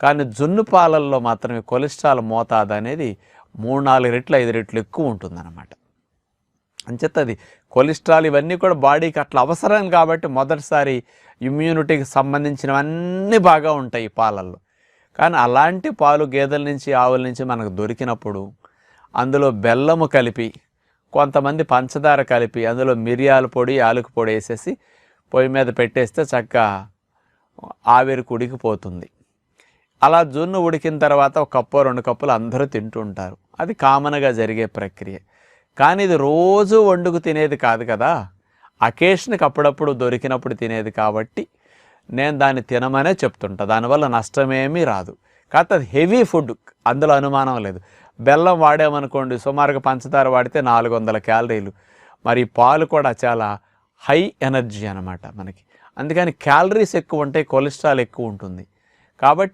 కానీ జున్ను పాలల్లో మాత్రమే కొలెస్ట్రాల్ మోతాదు అనేది 3-4 రెట్లు 5 రెట్లు ఎక్కువ ఉంటుందన్నమాట. అంచేత అది కొలెస్ట్రాల్ ఇవన్నీ కూడా బాడీకి అట్లా అవసరం కాబట్టి మొదటిసారి ఇమ్యూనిటీకి సంబంధించినవన్నీ బాగా ఉంటాయి ఈ పాలల్లో. కానీ అలాంటి పాలు గేదెల నుంచి ఆవుల నుంచి మనకు దొరికినప్పుడు అందులో బెల్లము కలిపి కొంతమంది పంచదార కలిపి అందులో మిరియాల పొడి యాలకుల పొడి వేసేసి పొయ్యి మీద పెట్టేస్తే చక్కగా ఆవిరికి ఉడికిపోతుంది. అలా జున్ను ఉడికిన తర్వాత 1 కప్పు 2 కప్పులు అందరూ తింటూ ఉంటారు. అది కామన్గా జరిగే ప్రక్రియ. కానీ ఇది రోజు వండుకు తినేది కాదు కదా, అకేషన్కి అప్పుడప్పుడు దొరికినప్పుడు తినేది కాబట్టి నేను దాన్ని తినమనే చెప్తుంటా. దానివల్ల నష్టమేమీ రాదు. కాకపోతే అది హెవీ ఫుడ్, అందులో అనుమానం లేదు. బెల్లం వాడామనుకోండి, సుమారుగా పంచదార వాడితే 400 క్యాలరీలు. మరి పాలు కూడా చాలా హై ఎనర్జీ అన్నమాట మనకి. అందుకని క్యాలరీస్ ఎక్కువ ఉంటాయి, కొలెస్ట్రాల్ ఎక్కువ ఉంటుంది. కాబట్టి